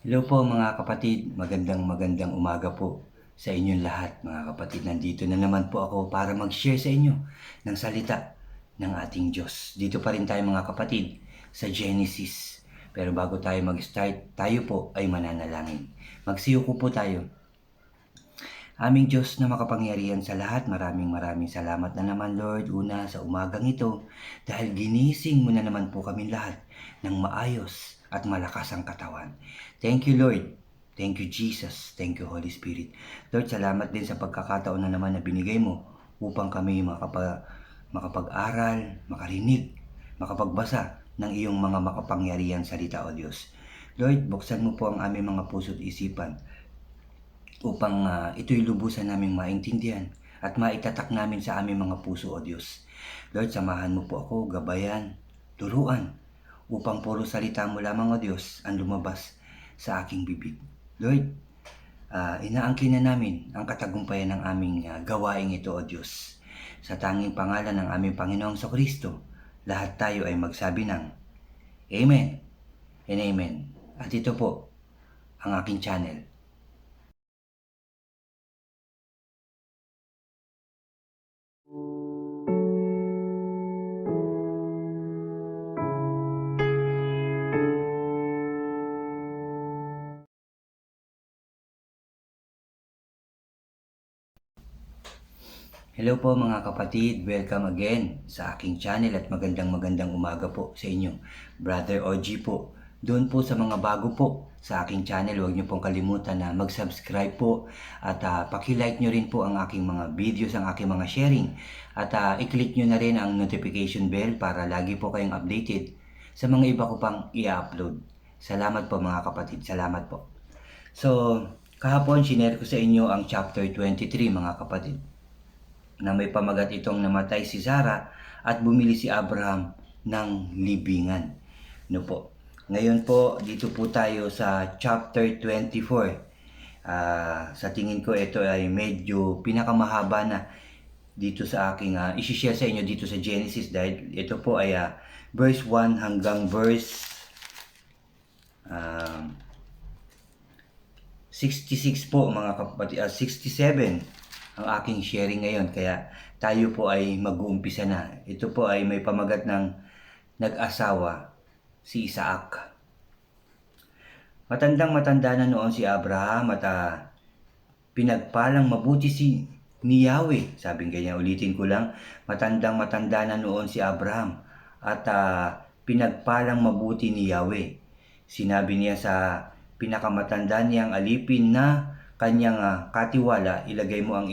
Hello po mga kapatid, magandang umaga po sa inyong lahat mga kapatid. Nandito na naman po ako para mag-share sa inyo ng salita ng ating Diyos. Dito pa rin tayo mga kapatid sa Genesis. Pero bago tayo mag-start, tayo po ay mananalangin. Magsiyuko po tayo. Aming Diyos na makapangyarihan sa lahat, maraming salamat na naman Lord, una sa umagang ito, dahil ginising mo na naman po kami lahat ng maayos at malakas ang katawan. Thank you Lord, thank you Jesus, thank you Holy Spirit. Lord, salamat din sa pagkakataon na naman na binigay mo upang kami makapag-aral, makarinig, makapagbasa ng iyong mga makapangyarihan salita o Diyos. Lord, buksan mo po ang aming mga puso't isipan upang ito'y lubusan naming maintindihan at maitatak namin sa aming mga puso o Diyos. Lord, samahan mo po ako, gabayan, turuan, upang puro salita mo lamang o Diyos ang lumabas sa aking bibig. Lord, inaangkin na namin ang katagumpayan ng aming gawaing ito o Diyos. Sa tanging pangalan ng aming Panginoong Kristo, lahat tayo ay magsabi ng Amen and Amen. At ito po ang aking channel. Hello po mga kapatid, welcome again sa aking channel at magandang umaga po sa inyo. Brother OG po. Doon po sa mga bago po sa aking channel, huwag niyo pong kalimutan na mag-subscribe po at paki-like niyo rin po ang aking mga videos, ang aking mga sharing. At i-click niyo na rin ang notification bell para lagi po kayong updated sa mga iba ko pang i-upload. Salamat po mga kapatid, salamat po. So, kahapon sinare ko sa inyo ang chapter 23 mga kapatid, na may pamagat itong namatay si Sarah at bumili si Abraham ng libingan. No po. Ngayon po, dito po tayo sa chapter 24. Sa tingin ko ito ay medyo pinakamahaba na dito sa aking isi-share sa inyo dito sa Genesis, dahil ito po ay verse 1 hanggang verse 66 po mga kapatid, 67 ang aking sharing ngayon, kaya tayo po ay mag-uumpisa na. Ito po ay may pamagat ng nag-asawa si Isaac. Matandang-matanda na noon si Abraham at pinagpalang mabuti ni Yahweh. Sabing ganyan, ulitin ko lang. Matandang-matanda na noon si Abraham at pinagpalang mabuti ni Yahweh. Sinabi niya sa pinakamatanda niyang alipin na kanyang katiwala, ilagay mo ang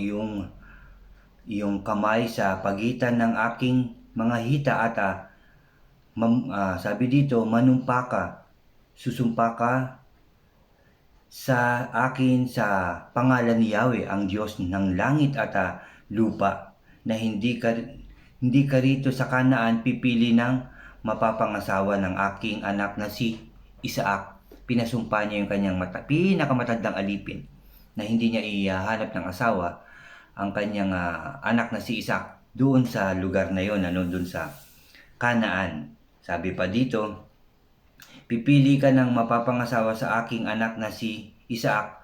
iyong kamay sa pagitan ng aking mga hita at sabi dito, manumpa ka, susumpa ka sa akin sa pangalan ni Yahweh, ang Diyos ng langit at lupa, na hindi ka rito sa Kanaan pipili ng mapapangasawa ng aking anak na si Isaac. Pinasumpa niya yung kanyang pinakamatandang alipin na hindi niya ihahanap ng asawa ang kanyang anak na si Isaac doon sa lugar na yon, doon sa Kanaan. Sabi pa dito, pipili ka ng mapapangasawa sa aking anak na si Isaac.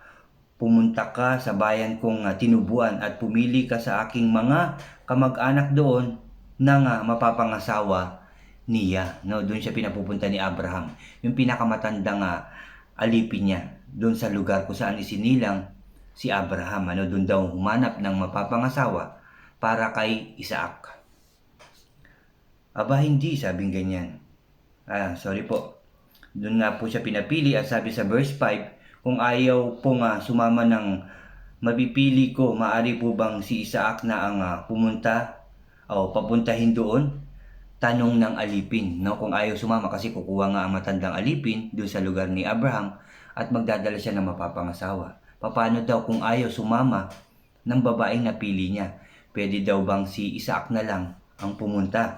Pumunta ka sa bayan kong tinubuan at pumili ka sa aking mga kamag-anak doon ng mapapangasawa niya. No, doon siya pinapupunta ni Abraham. Yung pinakamatandang alipin niya doon sa lugar kung saan isinilang si Abraham. Doon daw humanap ng mapapangasawa para kay Isaac. Aba hindi, sabing ganyan. Sorry po. Doon nga po siya pinapili at sabi sa verse 5, kung ayaw po sumama ng mapipili ko, maari po bang si Isaac na ang pumunta o papuntahin doon? Tanong ng alipin. No? Kung ayaw sumama, kasi kukuha nga ang matandang alipin doon sa lugar ni Abraham at magdadala siya ng mapapangasawa. Paano daw kung ayaw sumama ng babaeng napili niya? Pwede daw bang si Isaac na lang ang pumunta?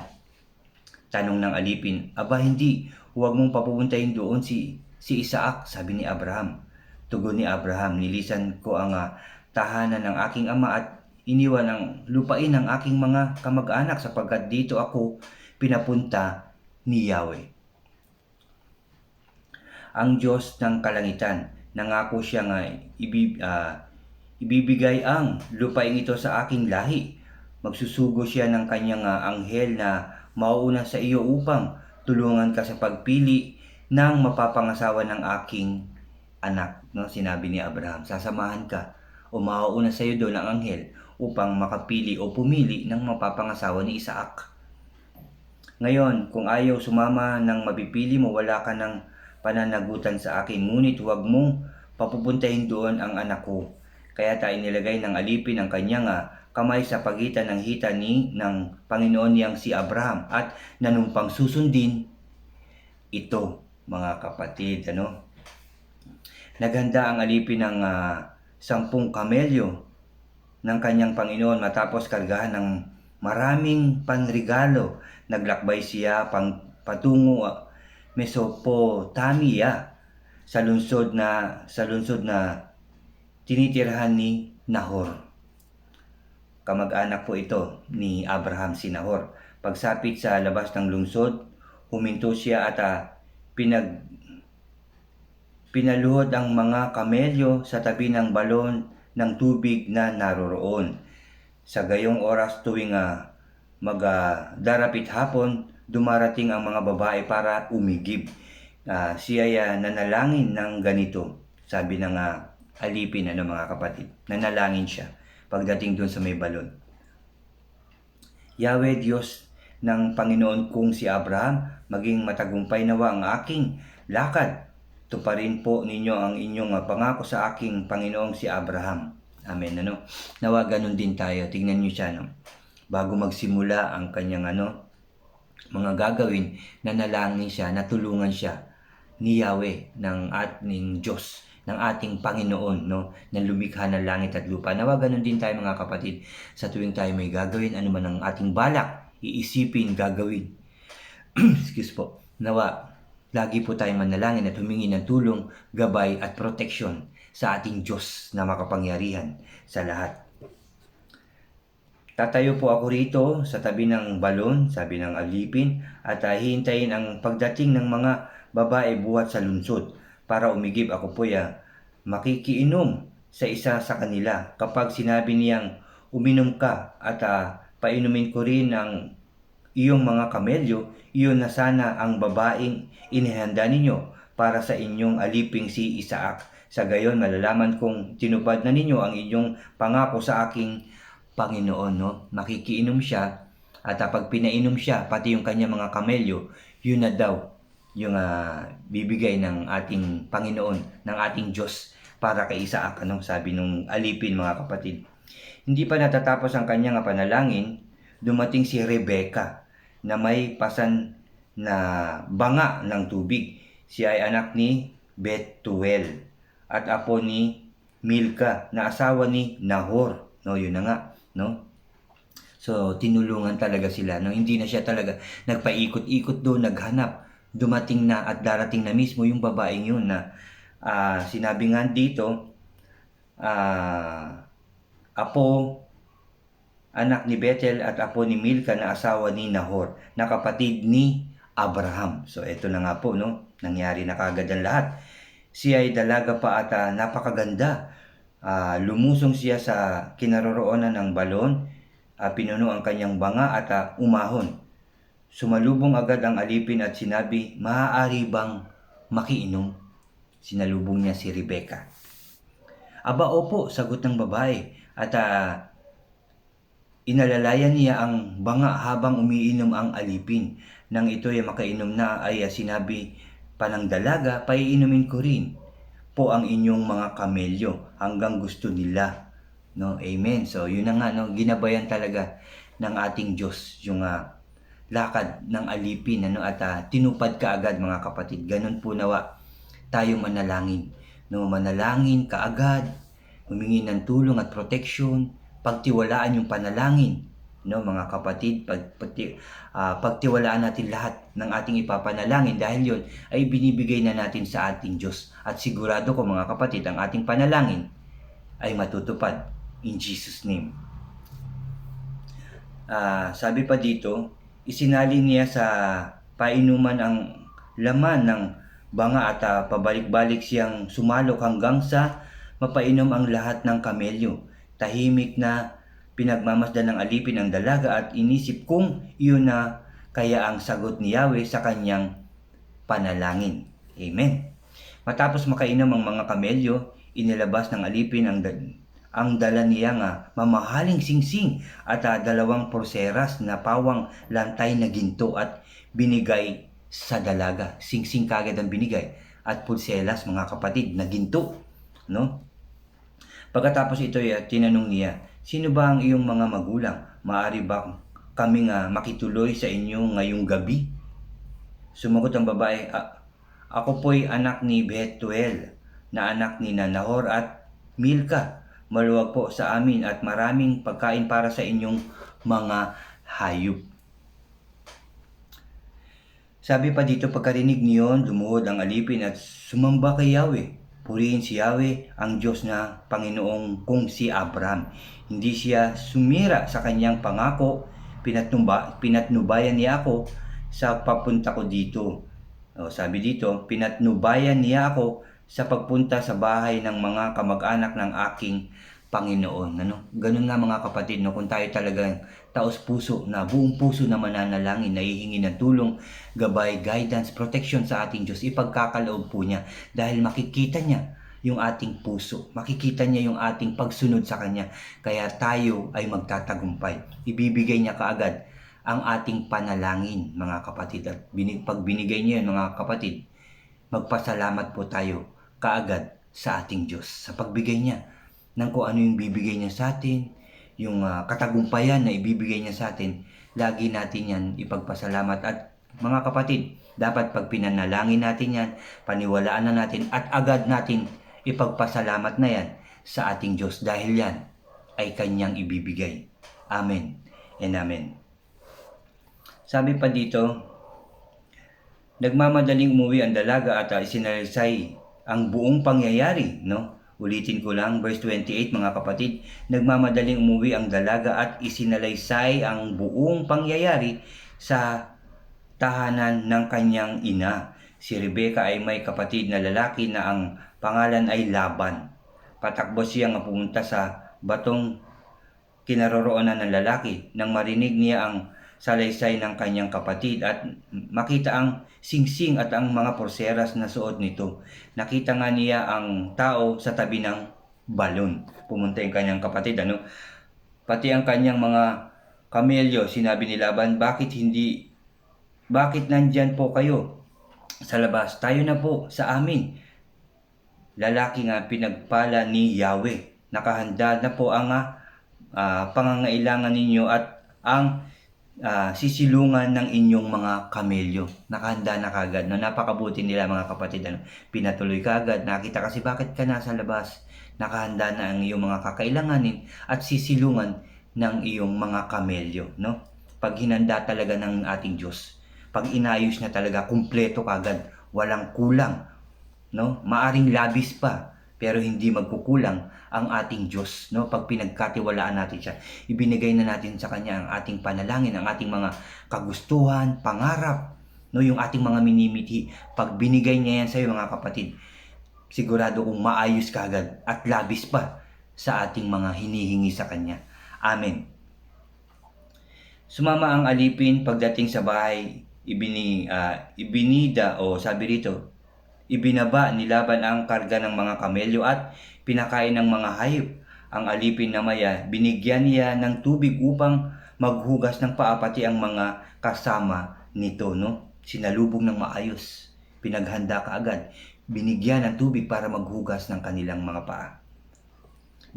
Tanong ng alipin. Aba hindi, huwag mong papupuntahin doon si Isaac, sabi ni Abraham. Tugon ni Abraham, nilisan ko ang tahanan ng aking ama at iniwan ang lupain ng aking mga kamag-anak sapagkat dito ako pinapunta ni Yahweh. ang Diyos ng kalangitan. Nangako siya nga ibibigay ang lupain ito sa aking lahi. Magsusugo siya ng kanyang anghel na mauuna sa iyo upang tulungan ka sa pagpili ng mapapangasawa ng aking anak. No? Sinabi ni Abraham, sasamahan ka o mauuna sa iyo doon ang anghel upang makapili o pumili ng mapapangasawa ni Isaac. Ngayon, kung ayaw sumama ng mapipili mo, wala ka ng pananagutan sa akin. Ngunit huwag mong papupuntahin doon ang anak ko. Kaya tayo nilagay ng alipin ang kanyang kamay sa pagitan ng hita ng Panginoon niyang si Abraham at nanumpang susundin ito, mga kapatid. Naghanda ang alipin ng 10 kamelyo ng kanyang Panginoon matapos kargahan ng maraming panregalo. Naglakbay siya patungo Mesopotamia sa lungsod na tinitirhan ni Nahor. Kamag-anak po ito ni Abraham, si Nahor. Pagsapit sa labas ng lungsod, huminto siya at pinaluhod ang mga kamelyo sa tabi ng balon ng tubig na naroroon. Sa gayong oras tuwing magdarapit hapon, dumarating ang mga babae para umigib. Siya ay nanalangin ng ganito. Sabi ng alipin, mga kapatid, nanalangin siya pagdating doon sa may balon. Yahweh, Diyos ng Panginoon kong si Abraham, maging matagumpay nawa ang aking lakad. Tuparin po ninyo ang inyong pangako sa aking Panginoong si Abraham. Amen. Nawa ganun din tayo. Tingnan niyo siya. Bago magsimula ang kanyang mga gagawin, nanalangin siya, natulungan siya ni Yahweh, ng ating Diyos, ng ating Panginoon, na lumikha ng langit at lupa. Nawa ganun din tayo, mga kapatid, sa tuwing tayo may gagawin, ano man ang ating balak, iisipin, gagawin. Excuse po. Nawa, lagi po tayong manalangin at humingi ng tulong, gabay at proteksyon sa ating Diyos na makapangyarihan sa lahat. Tatayo po ako rito sa tabi ng balon, sabi ng alipin, at hihintayin ang pagdating ng mga babae buhat sa lungsod para umigib. Ako po makikiinom sa isa sa kanila. Kapag sinabi niyang uminom ka at painumin ko rin ang iyong mga kamelyo, iyon na sana ang babaeng inihanda ninyo para sa inyong aliping si Isaac. Sa gayon, malalaman kung tinupad na ninyo ang inyong pangako sa aking Panginoon. Makikiinom siya at pag pinainom siya, pati yung kanyang mga kamelyo, yun na daw yung bibigay ng ating Panginoon, ng ating Diyos para kay Isaac. Sabi nung alipin, mga kapatid. Hindi pa natatapos ang kanyang panalangin, dumating si Rebecca na may pasan na banga ng tubig. Siya ay anak ni Bethuel at apo ni Milka na asawa ni Nahor. Yun na nga. So, tinulungan talaga sila. Hindi na siya talaga nagpaikot-ikot doon, naghanap. Dumating na at darating na mismo yung babaeng yun na sinabi nga dito, apo, anak ni Bethel at apo ni Milka na asawa ni Nahor, na kapatid ni Abraham. So, eto na nga po, nangyari na kagad ang lahat. Siya ay dalaga pa at napakaganda. Lumusong siya sa kinaroroonan ng balon, pinuno ang kanyang banga at umahon. Sumalubong agad ang alipin at sinabi, maaari bang makiinom? Sinalubong niya si Rebecca. Aba, opo, sagot ng babae, at inalalayan niya ang banga habang umiinom ang alipin. Nang ito ay makainom na, ay sinabi pa ng dalaga, paiinumin ko rin po ang inyong mga kamelyo hanggang gusto nila. Amen. So, yun na nga, ginabayan talaga ng ating Diyos yung lakad ng alipin, at tinupad kaagad, mga kapatid. Ganun po nawa tayo manalangin. Manalangin kaagad, humingi ng tulong at proteksyon, pagtiwalaan yung panalangin. Mga kapatid, pagtiwalaan natin lahat ng ating ipapanalangin dahil yun ay binibigay na natin sa ating Diyos. At sigurado ko, mga kapatid, ang ating panalangin ay matutupad in Jesus' name. Sabi pa dito, isinalin niya sa painuman ang laman ng banga at pabalik-balik siyang sumalok hanggang sa mapainom ang lahat ng kamelyo. Tahimik na pinagmamasdan ng alipin ang dalaga at inisip kung iyon na kaya ang sagot ni Yahweh sa kanyang panalangin. Amen. Matapos makainom ang mga kamelyo, inilabas ng alipin ang dala niyang mamahaling singsing at 2 porseras na pawang lantay na ginto at binigay sa dalaga. Singsing kagad ang binigay at pulselas, mga kapatid, na ginto, no? Pagkatapos ito ay tinanong niya, "Sino ba ang iyong mga magulang? Maaari ba kaming makituloy sa inyo ngayong gabi?" Sumagot ang babae, "Ako po'y anak ni Betuel, na anak ni Nahor at Milka. Maluwag po sa amin at maraming pagkain para sa inyong mga hayop." Sabi pa dito, pagkarinig niyon, lumuhod ang alipin at sumamba kay Yahweh. Purihin si Yahweh, ang Diyos na Panginoong kung si Abraham. Hindi siya sumira sa kanyang pangako, pinatnubayan niya ako sa pagpunta ko dito. Sabi dito, pinatnubayan niya ako sa pagpunta sa bahay ng mga kamag-anak ng aking Panginoon. Ganun nga mga kapatid, kung tayo talagang taos puso na buong puso na mananalangin, nahihingi ng tulong, gabay, guidance, protection sa ating Diyos, ipagkakaloob po niya dahil makikita niya yung ating puso, makikita niya yung ating pagsunod sa Kanya, kaya tayo ay magtatagumpay. Ibibigay niya kaagad ang ating panalangin, mga kapatid, at pag binigay niya yun, mga kapatid, magpasalamat po tayo kaagad sa ating Diyos sa pagbigay niya ng kung ano yung bibigay niya sa atin, yung katagumpayan na ibibigay niya sa atin. Lagi natin yan ipagpasalamat. At mga kapatid, dapat pag pinanalangin natin yan, paniwalaan na natin at agad natin ipagpasalamat na yan sa ating Diyos dahil yan ay Kanyang ibibigay. Amen and amen. Sabi pa dito, nagmamadaling umuwi ang dalaga at isinalaysay ang buong pangyayari, no? Ulitin ko lang, verse 28, mga kapatid. Nagmamadaling umuwi ang dalaga at isinalaysay ang buong pangyayari sa tahanan ng kanyang ina. Si Rebecca ay may kapatid na lalaki na ang pangalan ay Laban. Patakbo siyang pumunta sa batong kinaroroonan ng lalaki nang marinig niya ang salaysay ng kanyang kapatid at makita ang singsing at ang mga porseras na suot nito. Nakita nga niya ang tao sa tabi ng balon. Pumunta yung kanyang kapatid, pati ang kanyang mga kamelyo. Sinabi ni Laban, bakit nandyan po kayo sa labas? Tayo na po sa amin. Lalaki nga pinagpala ni Yahweh. Nakahanda na po ang pangangailangan ninyo at ang sisilungan ng inyong mga kamelyo. Nakahanda na kagad. Napakabuti nila, mga kapatid. Pinatuloy kagad. Nakita kasi bakit ka nasa labas. Nakahanda na ang iyong mga kakailanganin at sisilungan ng iyong mga kamelyo. Pag hinanda talaga ng ating Diyos, pag inayos na talaga, kumpleto kagad, walang kulang. Maaring labis pa, pero hindi magkukulang ang ating Diyos. Pag pinagkatiwalaan natin siya, ibinigay na natin sa Kanya ang ating panalangin, ang ating mga kagustuhan, pangarap, yung ating mga minimithi. Pag binigay niya yan sa iyo, mga kapatid, sigurado kong maayos ka agad at labis pa sa ating mga hinihingi sa Kanya. Amen. Sumama ang alipin pagdating sa bahay, ibinaba ni Laban ang karga ng mga kamelyo at pinakain ng mga hayop. Ang alipin na maya, binigyan niya ng tubig upang maghugas ng paa, pati ang mga kasama nito. Sinalubong ng maayos, pinaghanda kaagad, binigyan ng tubig para maghugas ng kanilang mga paa.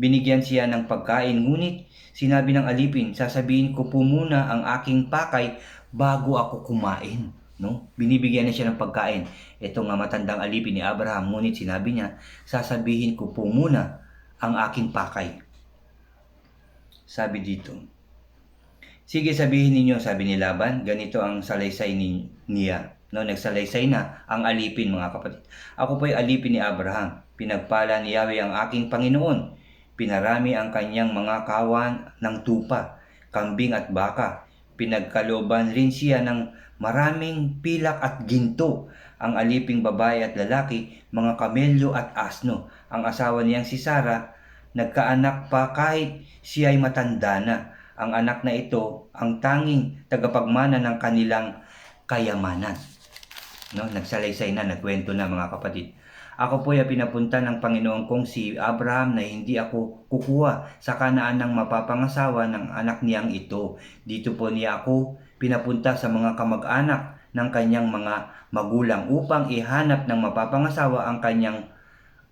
Binigyan siya ng pagkain, ngunit sinabi ng alipin, sasabihin ko po muna ang aking pakay bago ako kumain. Binibigyan na siya ng pagkain. Ito nga matandang alipin ni Abraham, ngunit sinabi niya, sasabihin ko po muna ang aking pakay. Sabi dito, sige, sabihin ninyo, sabi ni Laban. Ganito ang salaysay niya. Nagsalaysay na ang alipin, mga kapatid. Ako po'y alipin ni Abraham. Pinagpala ni Yahweh ang aking Panginoon. Pinarami ang kanyang mga kawan ng tupa, kambing at baka. Pinagkalooban rin siya ng maraming pilak at ginto. ang aliping babae at lalaki, mga kamelyo at asno. Ang asawa niyang si Sarah, nagkaanak pa kahit siya ay matanda na. Ang anak na ito, ang tanging tagapagmana ng kanilang kayamanan. No, nagsalaysay na, nagkwento na mga kapatid. Ako po ay pinapunta ng Panginoon kong si Abraham na hindi ako kukuha sa Kanaan ng mapapangasawa ng anak niyang ito. Dito po niya ako pinapunta sa mga kamag-anak ng kanyang mga magulang upang ihanap ng mapapangasawa ang kanyang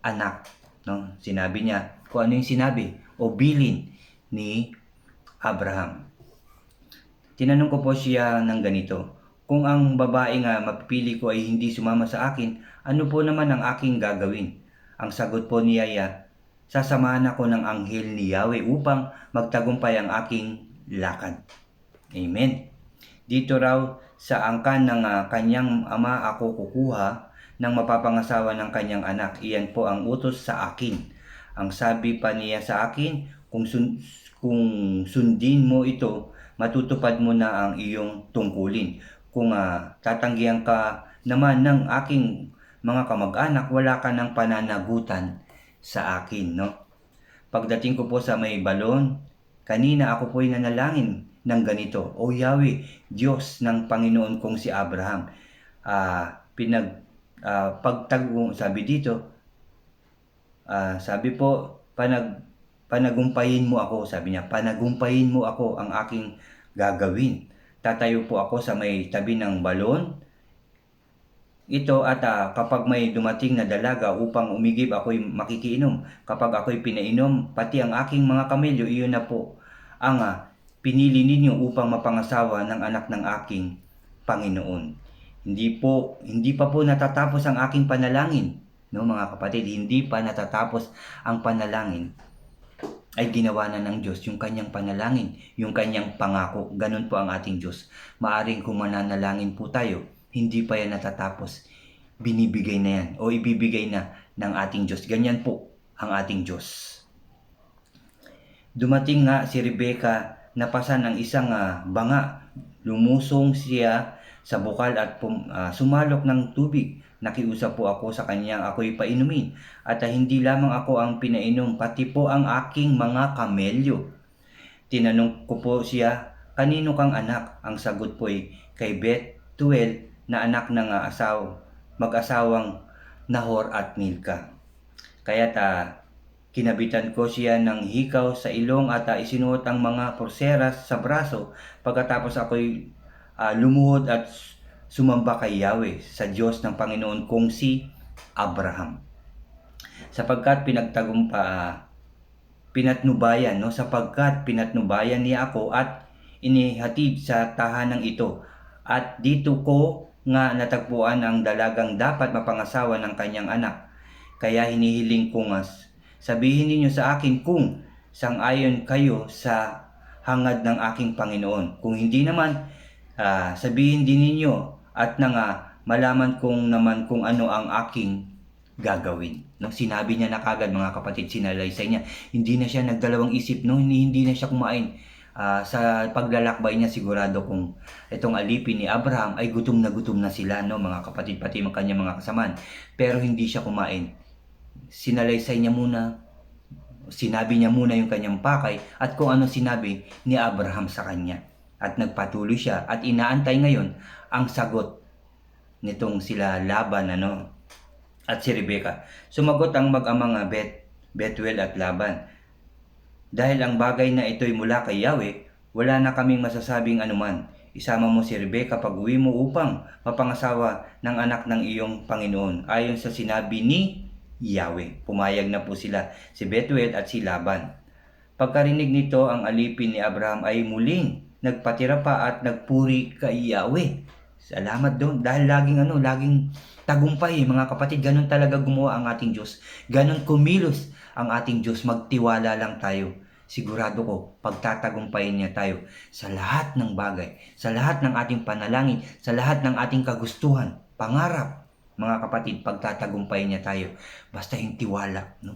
anak. No? Sinabi niya, kung ano yung sinabi o bilin ni Abraham. Tinanong ko po siya ng ganito, kung ang babae nga mapipili ko ay hindi sumama sa akin, ano po naman ang aking gagawin? Ang sagot po niya ay, sasamahan ako ng anghel ni Yahweh upang magtagumpay ang aking lakad. Amen. Dito raw sa angkan ng kanyang ama ako kukuha ng mapapangasawa ng kanyang anak. Iyan po ang utos sa akin. Ang sabi pa niya sa akin, kung sundin mo ito, matutupad mo na ang iyong tungkulin. Kung tatanggihan ka naman ng aking mga kamag-anak, wala ka ng pananagutan sa akin, no? Pagdating ko po sa may balon, kanina ako po'y nanalangin ng ganito, O Yahweh, Diyos ng Panginoon kong si Abraham. Sabi dito, sabi po, panagumpayin mo ako, sabi niya, panagumpayin mo ako ang aking gagawin. Tatayo po ako sa may tabi ng balon. Ito at kapag may dumating na dalaga upang umigib, ako'y makikiinom. Kapag ako'y pinainom, pati ang aking mga kamelyo, iyon na po ang pinili ninyo upang mapangasawa ng anak ng aking Panginoon. Hindi pa po natatapos ang aking panalangin. No, mga kapatid, hindi pa natatapos ang panalangin, ay ginawa na ng Diyos yung kanyang panalangin, yung kanyang pangako. Ganun po ang ating Diyos. Maaring kung mananalangin po tayo, hindi pa yan natatapos, binibigay na yan o ibibigay na ng ating Diyos. Ganyan po ang ating Diyos. Dumating nga si Rebecca, napasan ang isang banga. Lumusong siya sa bukal at sumalok ng tubig. Nakiusap po ako sa kanya, ako'y painumin. At hindi lamang ako ang pinainom, pati po ang aking mga kamelyo. Tinanong ko po siya, kanino kang anak? Ang sagot po ay kay Bethuel na anak ng mag-asawang Nahor at Milka. Kaya't kinabitan ko siya ng hikaw sa ilong at isinuot ang mga porseras sa braso. Pagkatapos ako'y lumuhod at sumamba kay Yahweh, sa Diyos ng Panginoon kong si Abraham. Sapagkat pinatnubayan niya ako at inihatid sa tahanang ito. At dito ko nga natagpuan ang dalagang dapat mapangasawa ng kanyang anak. Kaya hinihiling ko nga, sabihin ninyo sa akin kung sang-ayon kayo sa hangad ng aking Panginoon. Kung hindi naman, sabihin din ninyo at malaman kong naman kung ano ang aking gagawin. No, sinabi niya na kagad, mga kapatid, sinalaysay niya. Hindi na siya nagdalawang isip, no? Hindi na siya kumain. Sa paglalakbay niya, sigurado kung itong alipin ni Abraham ay gutom na sila, no, mga kapatid, pati ang kanyang mga kasamaan. Pero hindi siya kumain. Sinalaysay niya muna, sinabi niya muna yung kanyang pakay at kung ano sinabi ni Abraham sa kanya. At nagpatuloy siya at inaantay ngayon ang sagot nitong sila Laban at si Rebecca. Sumagot ang mag-amang Bethuel at Laban, dahil ang bagay na ito'y mula kay Yahweh, wala na kaming masasabing anuman. Isama mo si Rebecca pag-uwi mo upang mapangasawa ng anak ng iyong Panginoon, ayon sa sinabi ni Yahweh. Pumayag na po sila, si Bethuel at si Laban. Pagkarinig nito, ang alipin ni Abraham ay muling nagpatira pa at nagpuri kay Yahweh. Salamat doon dahil laging tagumpay, mga kapatid. Ganun talaga gumawa ang ating Diyos. Ganun kumilos ang ating Diyos. Magtiwala lang tayo. Sigurado ko, pagtatagumpayin niya tayo sa lahat ng bagay, sa lahat ng ating panalangin, sa lahat ng ating kagustuhan, pangarap. Mga kapatid, pagtatagumpayin niya tayo. Basta yung tiwala, no?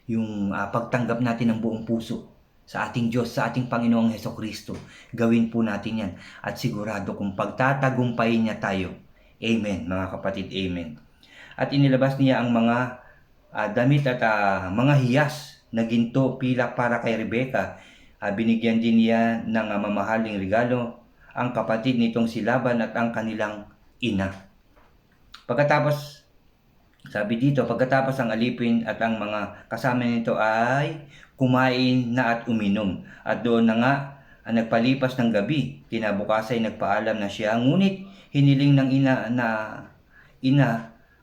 Yung pagtanggap natin ng buong puso sa ating Diyos, sa ating Panginoong Hesukristo. Gawin po natin yan. At sigurado kung pagtatagumpayin niya tayo, Amen, mga kapatid, amen. At inilabas niya ang mga damit at mga hiyas na ginto pilak para kay Rebecca. Binigyan din niya ng mamahaling regalo ang kapatid nitong si Laban at ang kanilang ina. Pagkatapos, sabi dito, pagkatapos ang alipin at ang mga kasama nito ay kumain na at uminom. At doon na nga, nagpalipas ng gabi, kinabukasan ay nagpaalam na siya. Ngunit hiniling ng ina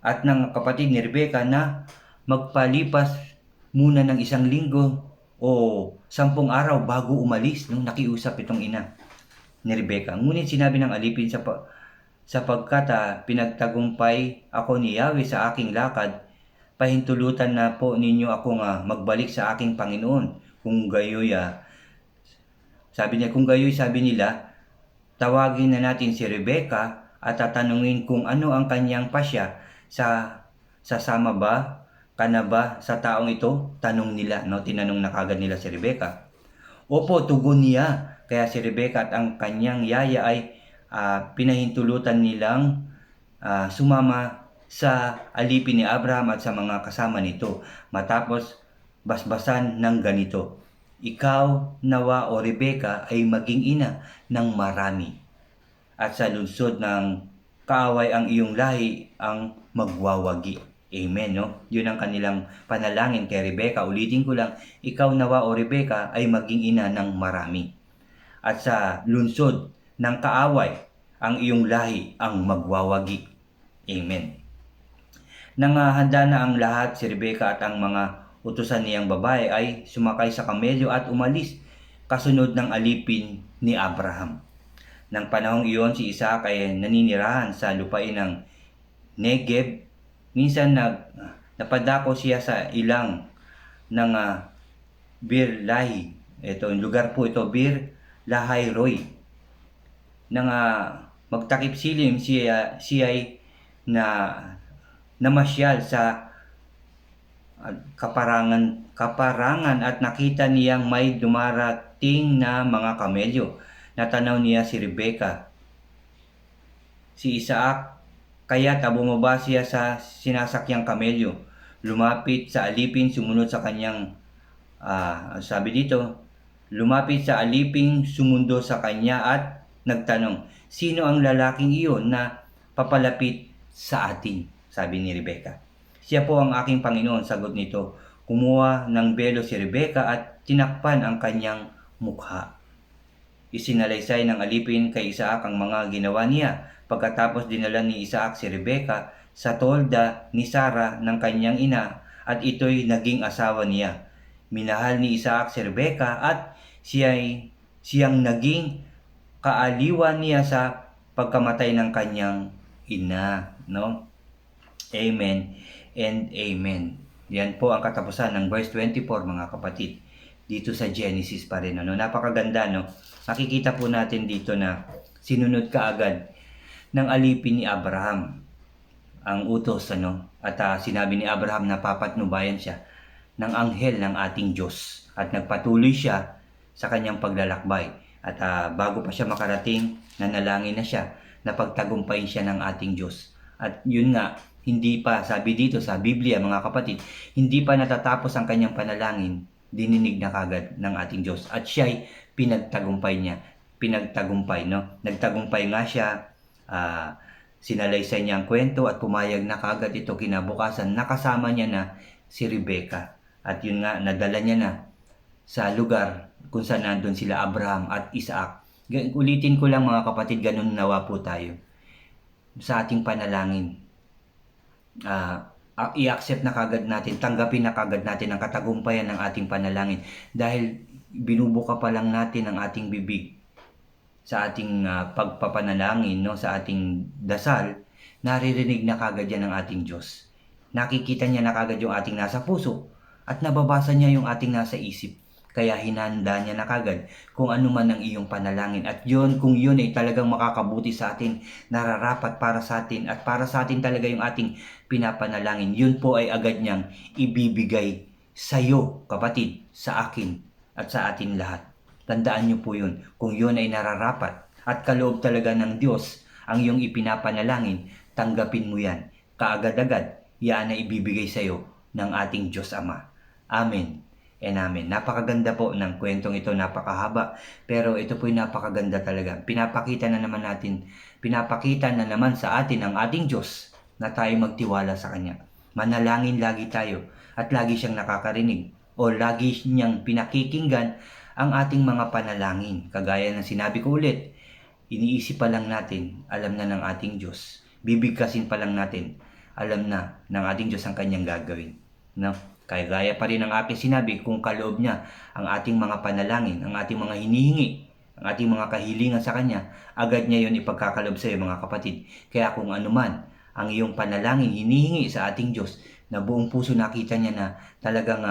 at ng kapatid ni Rebecca na magpalipas muna ng 1 linggo o 10 araw bago umalis. Nakiusap itong ina ni Rebecca. Ngunit sinabi ng alipin sapagkat pinagtagumpay ako ni Yahweh sa aking lakad, pahintulutan na po ninyo akong magbalik sa aking Panginoon. Kung gayoy, sabi nila, tawagin na natin si Rebecca at tatanungin kung ano ang kanyang pasya. Sasama ba ka na ba sa taong ito? Tanong nila, tinanong na kagad nila si Rebecca. Opo, tugon niya. Kaya si Rebecca at ang kanyang yaya ay pinahintulutan nilang sumama sa alipin ni Abraham at sa mga kasama nito. Matapos basbasan ng ganito, ikaw nawa o Rebecca ay maging ina ng marami, at sa lungsod ng kaaway ang iyong lahi ang magwawagi. Amen, Yun ang kanilang panalangin kay Rebecca. Ulitin ko lang, ikaw nawa o Rebecca ay maging ina ng marami, at sa lungsod ng kaaway ang iyong lahi ang magwawagi. Amen. Nang handa na ang lahat, si Rebecca at ang mga utusan niyang babae ay sumakay sa kamelyo at umalis kasunod ng alipin ni Abraham. Nang panahong iyon, si Isaac ay naninirahan sa lupain ng Negev. Minsan napadako siya sa ilang ng Bir Lahi. Ito, yung lugar po ito, Bir Lahai Roy. Nang magtakip silim, siya ay namasyal sa kaparangan at nakita niyang may dumarating na mga kamelyo. Natanaw niya si Rebecca, si Isaac, kaya bumaba siya sa sinasakyang kamelyo. Lumapit sa alipin, sumunod sa kanyang, sabi dito, lumapit sa aliping sumundo sa kanya at nagtanong, sino ang lalaking iyon na papalapit sa atin? Sabi ni Rebecca. Siya po ang aking Panginoon, sagot nito. Kumuha ng belo si Rebecca at tinakpan ang kanyang mukha. Isinalaysay ng alipin kay Isaac ang mga ginawa niya. Pagkatapos dinala ni Isaac si Rebecca sa tolda ni Sarah ng kanyang ina at ito'y naging asawa niya. Minahal ni Isaac si Rebecca at siyang naging kaaliwan niya sa pagkamatay ng kanyang ina. Amen and amen. Yan po ang katapusan ng verse 24, mga kapatid. Dito sa Genesis pa rin. Napakaganda, Makikita po natin dito na sinunod kaagad ng alipin ni Abraham ang utos, At sinabi ni Abraham na papatnubayan siya ng anghel ng ating Diyos. At nagpatuloy siya sa kanyang paglalakbay. At bago pa siya makarating, nanalangin na siya na pagtagumpayin siya ng ating Diyos. At yun nga, hindi pa, sabi dito sa Biblia, mga kapatid, hindi pa natatapos ang kanyang panalangin, dininig na kagad ng ating Diyos. At siya'y pinagtagumpay niya. Nagtagumpay nga siya, sinalaysay niya ang kwento at pumayag na kagad ito. Kinabukasan, nakasama niya na si Rebecca. At yun nga, nadala niya na sa lugar kung saan nandun sila Abraham at Isaac. Ulitin ko lang, mga kapatid, ganun nawa po tayo sa ating panalangin. I-accept na kagad natin, tanggapin na kagad natin ang katagumpayan ng ating panalangin, dahil binubuka pa lang natin ang ating bibig sa ating pagpapanalangin, sa ating dasal. Naririnig na kagad yan ng ating Diyos. Nakikita niya na kagad yung ating nasa puso at nababasa niya yung ating nasa isip. Kaya hinanda niya na kagad kung ano man ang iyong panalangin. At kung yun ay talagang makakabuti sa atin, nararapat para sa atin, at para sa atin talaga yung ating pinapanalangin, yun po ay agad niyang ibibigay sa iyo, kapatid, sa akin, at sa atin lahat. Tandaan niyo po yun. Kung yun ay nararapat at kaloob talaga ng Diyos ang iyong ipinapanalangin, tanggapin mo yan. Kaagad-agad, yan ay ibibigay sa iyo ng ating Diyos Ama. Amen and amen. Napakaganda po ng kwentong ito, napakahaba, pero ito po'y napakaganda talaga. Pinapakita na naman sa atin ng ating Diyos na tayo magtiwala sa Kanya. Manalangin lagi tayo at lagi siyang nakakarinig o lagi niyang pinakikinggan ang ating mga panalangin. Kagaya ng sinabi ko ulit, iniisip pa lang natin, alam na ng ating Diyos. Bibigkasin pa lang natin, alam na ng ating Diyos ang Kanyang gagawin. No? Kaya gaya pa rin ang aking sinabi, kung kaloob niya ang ating mga panalangin, ang ating mga hinihingi, ang ating mga kahilingan sa Kanya, agad niya yun ipagkakaloob sa iyo mga kapatid. Kaya kung anuman ang iyong panalangin, hinihingi sa ating Diyos, na buong puso nakita niya na talagang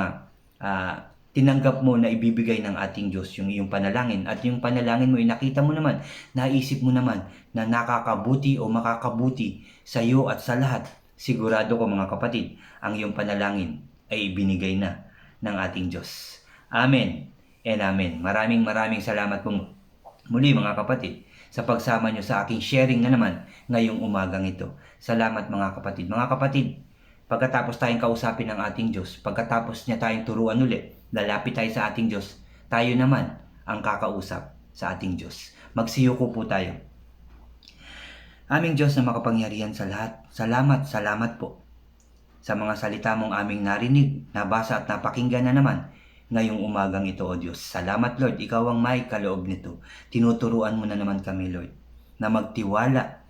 tinanggap mo na ibibigay ng ating Diyos yung iyong panalangin. At yung panalangin mo, nakita mo naman, naisip mo naman na nakakabuti o makakabuti sa iyo at sa lahat. Sigurado ko mga kapatid, ang iyong panalangin ay ibinigay na ng ating Diyos. Amen and amen. Maraming salamat po muli mga kapatid sa pagsama nyo sa aking sharing na naman ngayong umagang ito. Salamat mga kapatid. Mga kapatid, pagkatapos tayong kausapin ng ating Diyos, pagkatapos niya tayong turuan ulit, lalapit tayo sa ating Diyos, tayo naman ang kakausap sa ating Diyos. Magsiyuko po tayo. Aming Diyos na makapangyarihan sa lahat, salamat po sa mga salita mong aming narinig, nabasa at napakinggan na naman ngayong umagang ito, O Diyos. Salamat, Lord, Ikaw ang may kaloob nito. Tinuturuan mo na naman kami, Lord, na magtiwala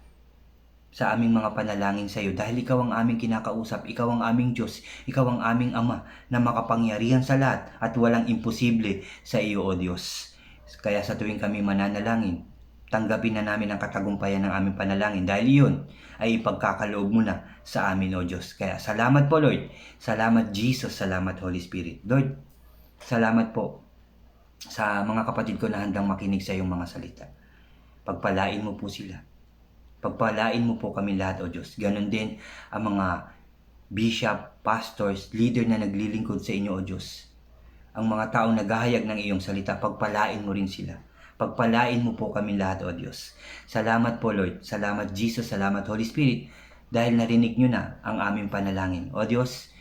sa aming mga panalangin sa iyo dahil Ikaw ang aming kinakausap, Ikaw ang aming Diyos, Ikaw ang aming Ama na makapangyarihan sa lahat at walang imposible sa iyo, O Diyos. Kaya sa tuwing kami mananalangin, tanggapin na namin ang katagumpayan ng aming panalangin dahil iyon ay ipagkakaloob mo na sa amin, O Diyos. Kaya salamat po, Lord. Salamat, Jesus. Salamat, Holy Spirit. Lord, salamat po sa mga kapatid ko na handang makinig sa iyong mga salita. Pagpalain mo po sila. Pagpalain mo po kami lahat, O Diyos. Ganon din ang mga bishop, pastors, leader na naglilingkod sa inyo, O Diyos. Ang mga taong naghahayag ng iyong salita, pagpalain mo rin sila. Pagpalain mo po kami lahat, O Diyos. Salamat po, Lord. Salamat, Jesus. Salamat, Holy Spirit. Dahil narinig nyo na ang aming panalangin. O Diyos,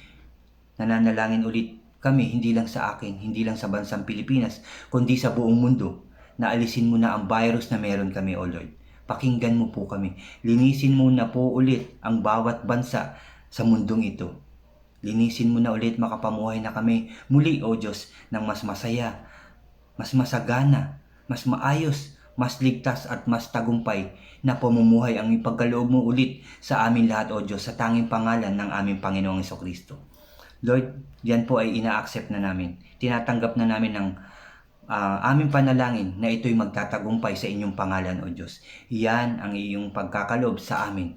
nananalangin ulit kami, hindi lang sa akin, hindi lang sa bansang Pilipinas, kundi sa buong mundo, na alisin mo na ang virus na meron kami, O Lord. Pakinggan mo po kami. Linisin mo na po ulit ang bawat bansa sa mundong ito. Linisin mo na ulit, makapamuhay na kami muli, O Diyos, ng mas masaya, mas masagana, mas maayos, mas ligtas at mas tagumpay na pamumuhay ang ipagkaloob mo ulit sa amin lahat, O Diyos, sa tanging pangalan ng aming Panginoong Jesucristo. Lord, yan po ay ina-accept na namin. Tinatanggap na namin ng aming panalangin na ito'y magtatagumpay sa inyong pangalan, O Diyos. Yan ang iyong pagkakaloob sa amin.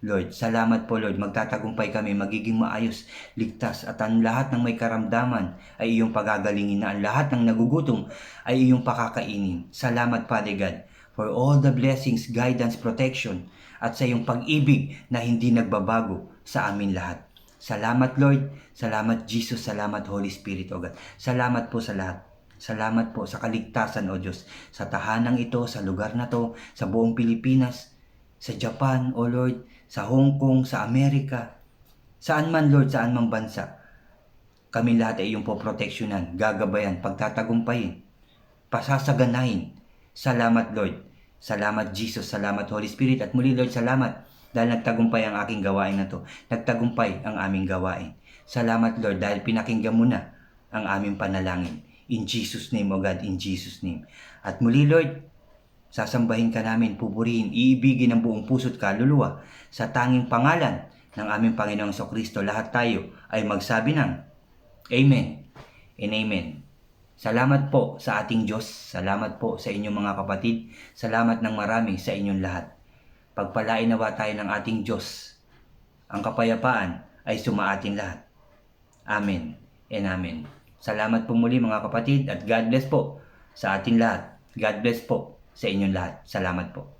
Lord, salamat po, Lord. Magtatagumpay kami, magiging maayos, ligtas, at ang lahat ng may karamdaman ay iyong pagagalingin, na ang lahat ng nagugutom ay iyong pakakainin. Salamat, Father God, for all the blessings, guidance, protection, at sa iyong pag-ibig na hindi nagbabago sa amin lahat. Salamat, Lord. Salamat, Jesus. Salamat, Holy Spirit, O God. Salamat po sa lahat. Salamat po sa kaligtasan, O Diyos, sa tahanang ito, sa lugar na to, sa buong Pilipinas, sa Japan, O Lord, sa Hong Kong, sa Amerika, saan man, Lord, saan mang bansa. Kami lahat ay iyong poproteksyonan, gagabayan, pagtatagumpayin, pasasaganahin. Salamat, Lord. Salamat, Jesus. Salamat, Holy Spirit. At muli, Lord, salamat dahil nagtagumpay ang aking gawain na to. Nagtagumpay ang aming gawain. Salamat, Lord, dahil pinakinggan mo na ang aming panalangin. In Jesus' name, O God, in Jesus' name. At muli, Lord, sasambahin ka namin, pupurihin, iibigin ng buong puso't kaluluwa sa tanging pangalan ng aming Panginoong Jesucristo. Lahat tayo ay magsabi ng Amen and Amen. Salamat po sa ating Diyos. Salamat po sa inyong mga kapatid. Salamat ng marami sa inyong lahat. Pagpalain nawa tayo ng ating Diyos. Ang kapayapaan ay sumaatin lahat. Amen and Amen. Salamat po muli mga kapatid at God bless po sa ating lahat. God bless po sa inyong lahat. Salamat po.